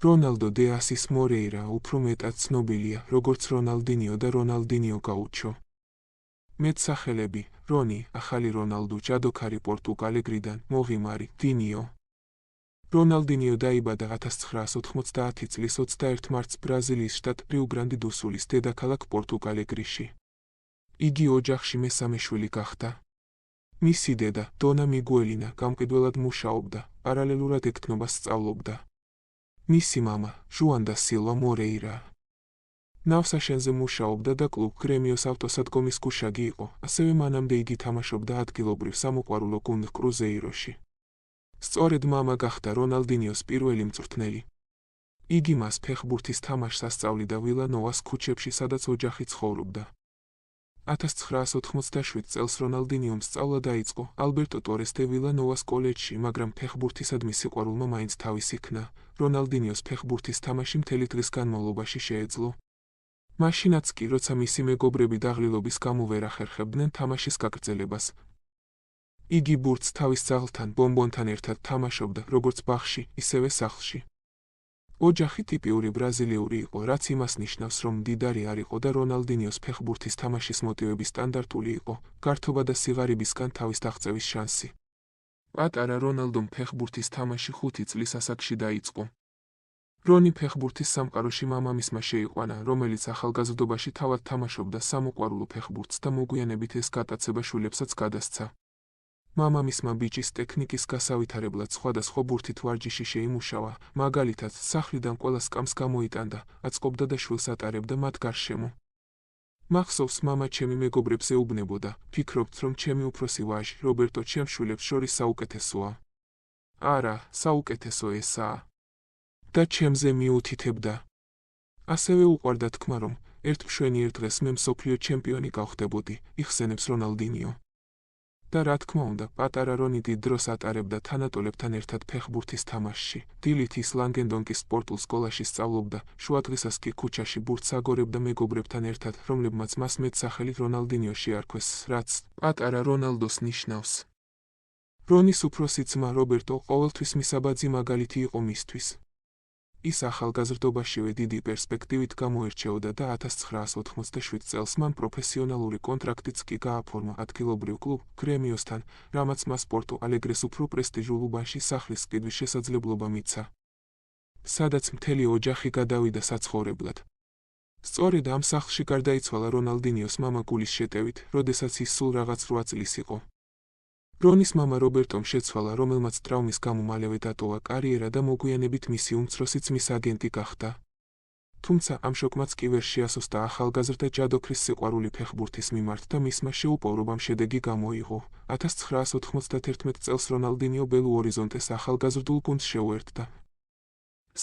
რონალდო დე ასის მორეირა უფრო მეტად ცნობილია, როგორც რონალდინიო და რონალდინიო გაუჩო. მეტსახელები: რონი, ახალი რონალდუ, ჯადოქარი პორტუგალიიდან, მოვიმარი, დინიო. რონალდინიო დაიბადა 1990 წლის 21 მარტს ბრაზილიის შტატ რიუ-გრანდი-დუ-სულის დედაქალაქ პორტუგალიში. იგი ოჯახში მესამე შვილი გახდა. მისი დედა, დონა მიგუელინა, გამყიდველად მუშაობდა, პარალელურად ექთნობას სწავლობდა. მისი მამა, ჟუან და სილვა მორეირა. ნავსაშენზე მუშაობდა და კლუბ გრემიოს ავტოსადგომის გუშაგი იყო, ასევე მანამდე იგი თამაშობდა ადგილობრივ სამოყვარულო გუნდ კრუზეიროში. სწორედ მამა გახდა რონალდინიოს პირველი მწვრთნელი. იგი მას ფეხბურთის თამაშს ასწავლიდა ვილანოვას ქუჩებში, სადაც ოჯახი ცხოვრობდა. 1987 წელს რონალდინიომ სწავლა დაიწყო ალბერტო ტორეს დე ვილანოვას კოლეჯში, მაგრამ ფეხბურთისადმი სიყვარულმა მაინც თავის იქნა. რონალდინიოს ფეხბურთის თამაში მთელი დღის განმავლობაში შეეძლო. მაშინაც კი, როცა მისი მეგობრები დაღლილობის გამო ვერ ახერხებდნენ თამაშის გაგრძელებას. იგი ბურთს თავის ძაღლთან ბომბონთან ერთად თამაშობდა, როგორც ბაღში, ისევე სახლში. ოჯახი ტიპიური ბრაზილიური იყო, რაც იმას ნიშნავს, რომ მდიდარი არ იყო და რონალდინიოს ფეხბურთის თამაშის მოტივები სტანდარტული იყო, გართობა და სიღარიბისგან თავის დაღწევის შანსი. პატარა რონალდომ ფეხბურთის თამაში 5 წლის ასაკში დაიწყო. რონი ფეხბურთის სამყაროში მამამისმა შეიყვანა, რომელიც ახალგაზრდობაში თავად თამაშობდა სამოყვარულო ფეხბურთს და მოგვიანებით ეს გატაცება შვილებსაც გადასცა. მამამისმა ბიჭის ტექნიკის გასავითარებლად სხვადასხვა ბურთით ვარჯიში შეიმუშავა, მაგალითად, სახლიდან ყველა სკამს გამოიტანდა, აწყობდა და შვილს ატარებდა მათ გარშემო. მახსოვს, მამა ჩემი მეგობრებს ეუბნებოდა, ფიქრობთ, რომ ჩემი უფროსი ვაჟი, რობერტო ჩემს შვილებს შორის საუკეთესოა. არა, საუკეთესო ესაა. და ჩემზე მიუთითებდა. ასევე უყვარდა თქმა, რომ ერთ მშვენიერ დღეს მე მსოფლიო ჩემპიონი გავხდებოდი, იხსენებს რონალდინიო. და რა თქმა უნდა, პატარა რონი დიდ დროს ატარებდა თანატოლებთან ერთად ფეხბურთის თამაშში. დილით ის ლანგენდონკის სპორტულ სკოლაში სწავლობდა, შუადღისას კი ქუჩაში ბურთს აგორებდა მეგობრებთან ერთად, რომლებმაც მას მეტსახელი რონალდინიო შეარქვეს, რაც პატარა რონალდოს ნიშნავს. რონის უფროსი ძმა რობერტო ყოველთვის მისაბაძი მაგალითი იყო მისთვის. ის ახალგაზრდობაშივე დიდი პერსპექტივით გამოირჩეოდა და 1987 წელს მან პროფესიონალური კონტრაქტიც კი გააფორმა ადგილობრივ კლუბ გრემიოსთან, რამაც მას პორტო ალეგრეს უფრო პრესტიჟულ უბანში სახლის ყიდვის შესაძლებლობა მიცა, სადაც მთელი ოჯახი გადავიდა საცხოვრებლად. სწორედ ამ სახლში გარდაიცვალა რონალდინიოს მამა გულის შეტევით, როდესაც ის სულ რაღაც 8 წლის იყო. რონის მამა რობერტომ შეცვალა, რომელმაც ტრავმის გამო მალევე დატოვა კარიერა და მოგვიანებით მისი უმცროსი ძმის აგენტი გახდა. თუმცა ამ შოკმაც კი ვერ შეასუსტა ახალგაზრდა ჯადოქრის სიყვარული ფეხბურთის მიმართ და მისმა შეუპოვრობამ შედეგი გამოიღო. 1991 წელს რონალდინიო ბელუ ორიზონტეს ახალგაზრდულ გუნდს შეუერთდა,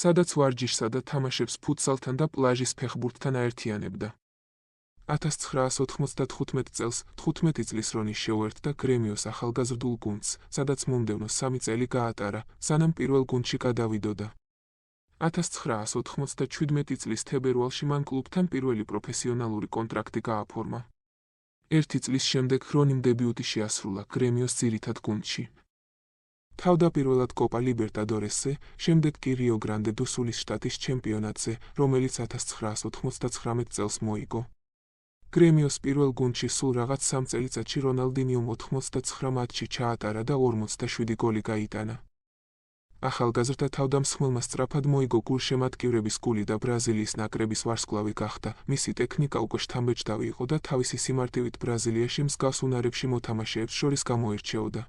სადაც ვარჯიშსა და თამაშებს ფუტსალთან და პლაჟის ფეხბურთთან აერთიანებდა. 1995 წელს 15 წლის რონი შეუერთდა გრემიოს ახალგაზრდულ გუნდს, სადაც მომდევნო 3 წელი გაატარა, სანამ პირველ გუნდში გადავიდოდა. 1997 წლის თებერვალში მან კლუბთან პირველი პროფესიონალური კონტრაქტი გააფორმა. 1 წლის შემდეგ რონიმ დებიუტი შეასრულა გრემიოს ძირითად გუნდში. თავდაპირველად კოპა ლიბერტადორესზე, შემდეგ კი რიო-გრანდე-დუ-სულის შტატის ჩემპიონატზე, რომელიც 1999 წელს მოიგო. გრემიოს პირველ გუნდში სულ რაღაც 3 წელიწადში რონალდინიომ 89 მატჩი ჩაატარა და 47 გოლი გაიტანა. ახალგაზრდა თავდამსხმელმა სწრაფად მოიგო გულშემატკივრების გული და ბრაზილიის ნაკრების ვარსკვლავი გახდა. მისი ტექნიკა უკვე შთამბეჭდავი იყო და თავისი სიმარტივით ბრაზილიაში მსგავს უნარებში მოთამაშეებს შორის გამოირჩეოდა.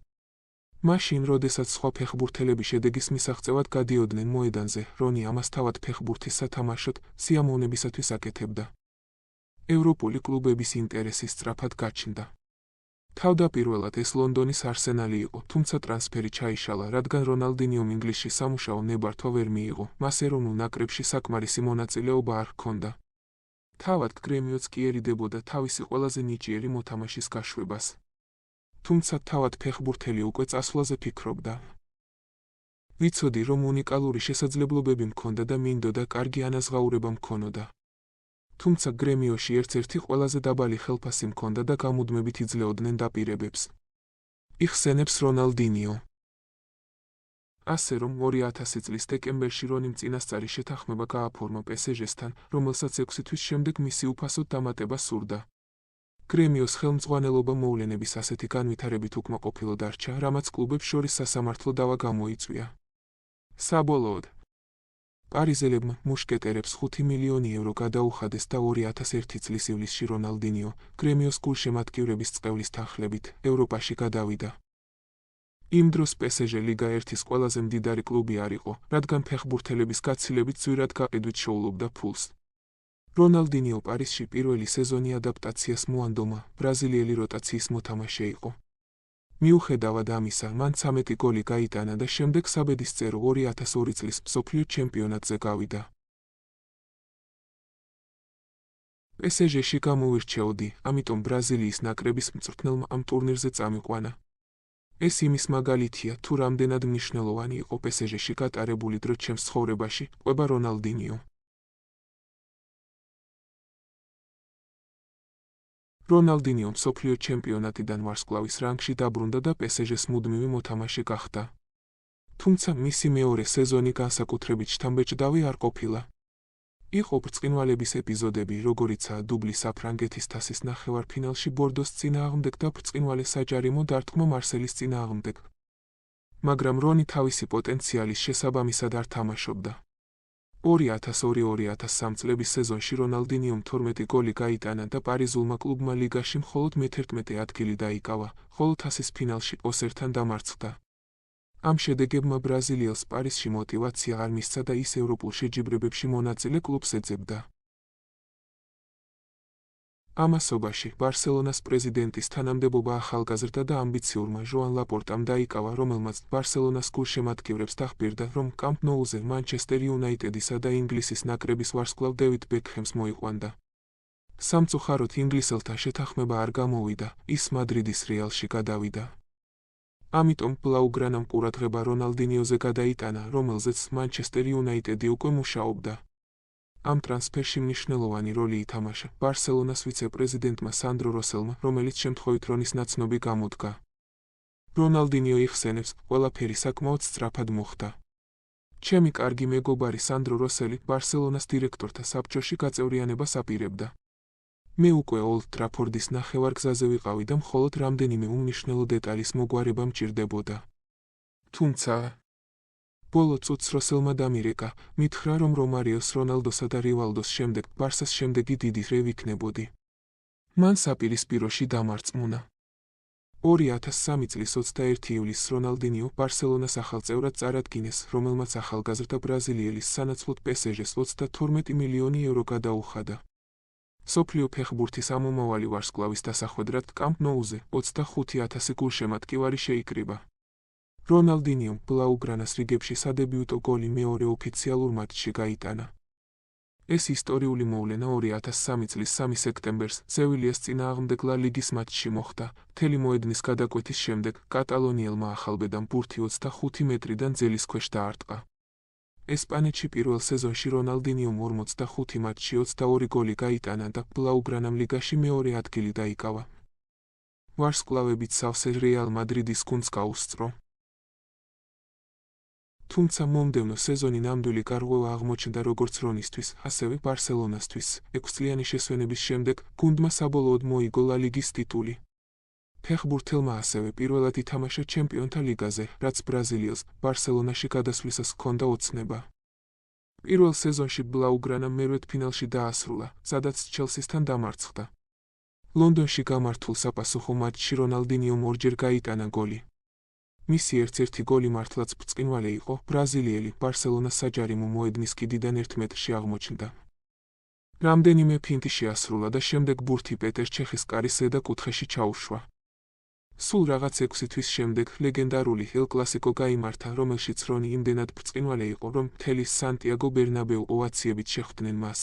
მაშინ, როდესაც სხვა ფეხბურთელები შედეგის მისაღწევად გადიოდნენ მოედანზე, რონი ამას თავად ფეხბურთის სათამაშოდ სიამოვნებისათვის აკეთებდა. ევროპული კლუბების ინტერესი სწრაფად გაჩნდა. თავდაპირველად ეს ლონდონის არსენალი იყო, თუმცა ტრანსფერი ჩაიშალა, რადგან რონალდინიომ ინგლისში სამუშაო ნებართვა ვერ მიიღო, მას ეროვნულ ნაკრებში საკმარისი მონაწილეობა არ ჰქონდა. თავად გრემიოც კი ერიდებოდა თავისი ყველაზე ნიჭიერი მოთამაშის გაშვებას. თუმცა თავად ფეხბურთელი უკვე წასვლაზე ფიქრობდა. ვიცოდი, რომ უნიკალური შესაძლებლობები მქონდა და მინდოდა კარგი ანაზღაურება მქონოდა. თუმცა გრემიოში ერთ-ერთი ყველაზე დაბალი ხელფასი მქონდა და გამუდმებით იძლეოდნენ დაპირებებს. იხსენებს რონალდინიო. ასე რომ 2000 წლის დეკემბერში რონიმ წინასწარი შეთანხმება გააფორმა PSG-სთან, რომელსაც 6 თვის შემდეგ მისი უფასოდ დამატება სურდა. კრემიოს ხელმძღვანელობა მოვლენების ასეთი განვითარებით უკმაყოფილო დარჩა, რამაც კლუბებს შორის სასამართლო დავა გამოიწვია. საბოლოოდ, პარიზელებმა მუშკეტერებს 5 მილიონი ევრო გადაუხადეს და 2001 წლის ივლისში რონალდინიო, კრემიოს გულშემატკივრების წყევლის თანხლებით, ევროპაში გადავიდა. იმ დროს PSG ლიგა 1-ის ყველაზე მდიდარი კლუბი არ იყო, რადგან ფეხბურთელების გაცილებით ძვირად გაყიდვით შეულობდა ფულს. რონალდინიო პარიზში პირველი სეზონი ადაპტაციას მოანდომა, ბრაზილიელი როტაციის მოთამაშე იყო. მიუხედავად ამისა, მან 13 გოლი გაიტანა და შემდეგ საბედისწერო 2002 წლის მსოფლიო ჩემპიონატზე გავიდა. PSG-ში გამოვირჩეოდი, ამიტომ ბრაზილიის ნაკრების მწვრთნელმა ამ ტურნირზე წამიყვანა. ეს იმის მაგალითია, თუ რამდენად მნიშვნელოვანი იყო PSG-ში გატარებული დრო ჩემს ცხოვრებაში, ყვება რონალდინიო. რონალდინიო მსოფლიო ჩემპიონატიდან ვარსკვლავის რანგში დაბრუნდა და PSG-ს მუდმივი მოთამაშე გახდა. თუმცა მისი მეორე სეზონი განსაკუთრებით შთამბეჭდავი არ ყოფილა. იყო ბრწყინვალების ეპიზოდები, როგორიცაა დუბლი საფრანგეთის თასის ნახევარფინალში ბორდოს წინააღმდეგ და ბრწყინვალე საჯარიმო დარტყმა მარსელის წინააღმდეგ. მაგრამ რონი თავისი პოტენციალის შესაბამისად არ თამაშობდა. 2002-2003 წლების სეზონში რონალდინიომ 12 გოლი გაიტანა და პარიზულმა კლუბმა ლიგაში მხოლოდ მე-11 ადგილი დაიკავა, ხოლო თასის ფინალში ოსერთან დამარცხდა. ამ შედეგებმა ბრაზილიელს პარიზში მოტივაცია არ მისცა და ის ევროპულ შეჯიბრებებში მონაწილე კლუბს ეძებდა. ამასობაში, ბარსელონას პრეზიდენტის თანამდებობა ახალგაზრდა და ამბიციურმა ჟოან ლაპორტამ დაიკავა, რომელმაც ბარსელონას გულშემატკივრებს დახბირდა, რომ კამპ ნოუზე მანჩესტერ იუნაიტედისა და ინგლისის ნაკრების ვარსკვლავ დევიდ ბეკჰემს მოიყვანდა. სამწუხაროდ ინგლისელთან შეთანხმება არ გამოვიდა, ის მადრიდის რეალში გადავიდა. ამიტომ ბლაუგრანამ ყურადღება რონალდინიოზე გადაიტანა, რომელზეც მანჩესტერ იუნაიტედი უკვე მუშაობდა. ამ ტრანსფერში მნიშვნელოვანი როლი ითამაშა ბარსელონას ვიცე-პრეზიდენტმა სანდრო როსელმა, რომელიც შემთხვევით რონის ნაცნობი გამოდგა. რონალდინიო იხსენებს, ყველაფერი საკმაოდ სწრაფად მოხდა. ჩემი კარგი მეგობარი სანდრო როსელი ბარსელონას დირექტორთა საბჭოში გაწევრიანებას აპირებდა. მე უკვე ოლდ ტრაფორდის ნახევარგზაზე ვიყავი და მხოლოდ რამდენიმე უმნიშვნელო დეტალის მოგვარება მჭირდებოდა. თუმცა ბოლო წუთს როსელმა დამირეკა, მითხრა, რომ რომარიოს, რონალდოსა და რივალდოს შემდეგ ბარსას შემდეგი დიდი რე ვიქნებოდი. მან საპირისპიროში დამარწმუნა. 2003 წლის 21 ივლისს რონალდინიო ბარსელონას ახალ წევრად წარადგინეს, რომელმაც ახალგაზრდა ბრაზილიელის სანაცვლოდ PSG-ს 32 მილიონი ევრო გადაუხადა. მსოფლიო ფეხბურთის ამომავალი ვარსკვლავის დასახვედრად კამპ ნოუზე 25,000 გულშემატკივარი შეიკრიბა. რონალდინიომ ბლაუგრანას რიგებში სადებიუტო გოლი მეორე ოფიციალურ მატჩში გაიტანა. ეს ისტორიული მოვლენა 2003 წლის 3 სექტემბერს სევილიას წინააღმდეგ ლა ლიგის მატჩში მოხდა. მთელი მოედნის გადაკვეთის შემდეგ კატალონიელმა ახალბედამ ბურთი 25 მეტრიდან ძელის ქვეშ დაარტყა. ესპანეთში პირველ სეზონში რონალდინიომ 45 მატჩში 22 გოლი გაიტანა და ბლაუგრანამ ლიგაში მეორე ადგილი დაიკავა. ვარსკვლავებით სავსე რეალ მადრიდის გუნდს გაუსწრო. თუმცა მომდევნო სეზონი ნამდვილი გარღვევა აღმოჩნდა როგორც რონისთვის, ასევე ბარსელონასთვის. 6 წლიანი შესვენების შემდეგ გუნდმა საბოლოოდ მოიგო ლა ლიგის ტიტული. ფეხბურთელმა ასევე პირველად ითამაშა ჩემპიონთა ლიგაზე, რაც ბრაზილიელს ბარსელონაში გადასვლისას ჰქონდა ოცნება. პირველ სეზონში ბლაუგრანამ მერვედფინალში დაასრულა, სადაც ჩელსისთან დამარცხდა. ლონდონში გამართულ საპასუხო მატჩში რონალდინიომ ორჯერ გაიტანა გოლი. მისი ერთ-ერთი გოლი მართლაც ბრწყინვალე იყო, ბრაზილიელი ბარსელონას საჯარიმო მოედნის კიდიდან 1 მეტრში აღმოჩნდა. რამდენიმე ფინტი შეასრულა და შემდეგ ბურთი პეტერ ჩეხის კარის ზედა კუთხეში ჩაუშვა. სულ რაღაც 6 თვის შემდეგ ლეგენდარული ელ კლასიკო გაიმართა, რომელშიც რონი იმდენად ბრწყინვალე იყო, რომ მთელი სანტიაგო ბერნაბეუ ოვაციებით შეხვდნენ მას.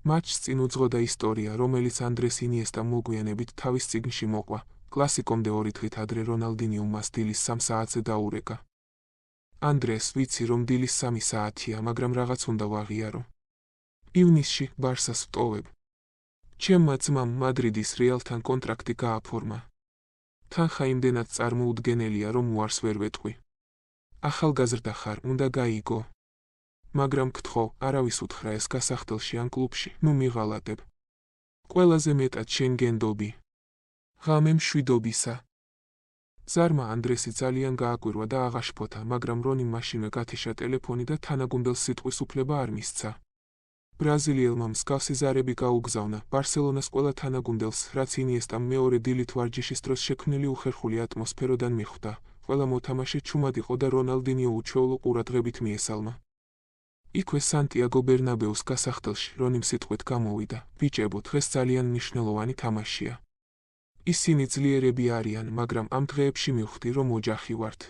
მატჩს წინ უძღოდა ისტორია, რომელიც ანდრეს ინიესტამ მოგვიანებით თავის წიგნში მოყვა. კლასიკომდე 2 დღით ადრე რონალდინიომ მას დილის 3 საათზე დაურეკა. ანდრეს, ვიცი რომ დილის 3 საათია, მაგრამ რაღაც უნდა ვაღიარო. ივნისში ბარსას ვტოვებ. ჩემმა ძმამ მადრიდის რეალთან კონტრაქტი გააფორმა. თანხა იმდენად წარმოუდგენელია, რომ უარს ვერ ვეტყვი. ახალგაზრდა ხარ, უნდა გაიგო. მაგრამ გთხოვ, არავის უთხრა ეს გასახდელში ან კლუბში, ნუ მიღალატებ. ყველაზე მეტად შენ გენდობი. ღამე მშვიდობისა. ზარმა ანდრესი ძალიან გააკვირვა და აღაშფოთა, მაგრამ რონიმ მაშინვე გათიშა ტელეფონი და თანაგუნდელს სიტყვის უფლება არ მისცა. ბრაზილიელმა მსგავსი ზარები გაუგზავნა ბარსელონას ყველა თანაგუნდელს, რაც ინიესტამ მეორე დილით ვარჯიშის დროს შექმნილი უხერხული ატმოსფეროდან მიხვდა. ყველა მოთამაშე ჩუმად იყო და რონალდინიო უჩვეულო ყურადღებით მიესალმა. იქვე სანტიაგო ბერნაბეუს გასახდელში რონიმ სიტყვით გამოვიდა: ბიჭებო, დღეს ძალიან მნიშვნელოვანი თამაშია. ისინი ძლიერები არიან, მაგრამ ამ დღეებში მივხვდი, რომ ოჯახი ვართ.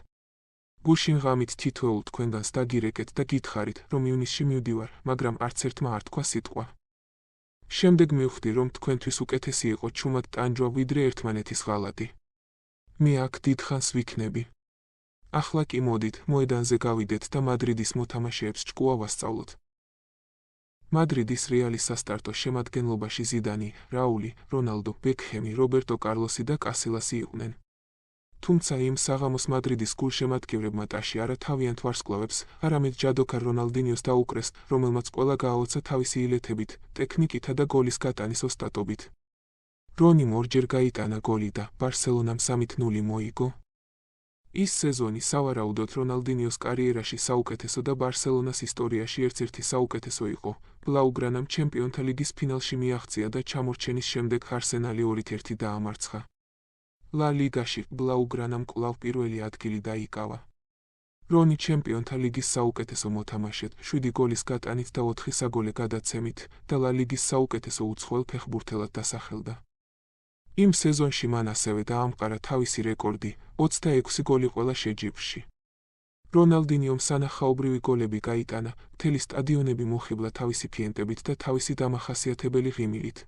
გუშინ ღამით თითოეულ თქვენგანს დაგირეკეთ და გითხარით, რომ ივნისში მივდივარ, მაგრამ არც ერთმა არ თქვა სიტყვა. შემდეგ მივხვდი, რომ თქვენთვის უკეთესი იყო ჩუმად ტანჯვა ვიდრე ერთმანეთის ღალატი. მე აქ დიდხანს ვიქნები. ახლა კი მოდით, მოედანზე გავიდეთ და მადრიდის მოთამაშეებს ჭკუა ვასწავლოთ. მადრიდის რეალის სასტარტო შემადგენლობაში ზიდანი, რაული, რონალდო, ბეკჰემი, რობერტო კარლოსი და კასილასი იყვნენ. თუმცა იმ საღამოს მადრიდის გულშემატკივრებმა ტაში არა თავიანთ ვარსკვლავებს, არამედ ჯადოქარ რონალდინიოს დაუკრეს, რომელმაც ყველა გააოცა თავისი ილეთებით, ტექნიკითა და გოლის გატანის ოსტატობით. რონიმ ორჯერ გაიტანა გოლი და ბარსელონამ 3-0 მოიგო. ის სეზონი სავარაუდოდ რონალდინიოს კარიერაში საუკეთესო და ბარსელონას ისტორიაში ერთ-ერთი საუკეთესო იყო. ბლაუგრანამ ჩემპიონთა ლიგის ფინალში მიაღწია და ჩამორჩენის შემდეგ არსენალი 2-1 დაამარცხა. ლა ლიგაში ბლაუგრანამ კვლავ პირველი ადგილი დაიკავა. რონი ჩემპიონთა ლიგის საუკეთესო მოთამაშედ, 7 გოლის გატანით და 4 საგოლე გადაცემით და ლა ლიგის საუკეთესო უცხოელ ფეხბურთელად დასახელდა. იმ სეზონში მან ასევე დაამყარა თავისი რეკორდი, 26 გოლი ყველა შეჯიბრში. რონალდინიომ სანახაობრივი გოლები გაიტანა, მთელი სტადიონები მოხიბლა თავისი ფიენტებით და თავისი დამახასიათებელი ღიმილით.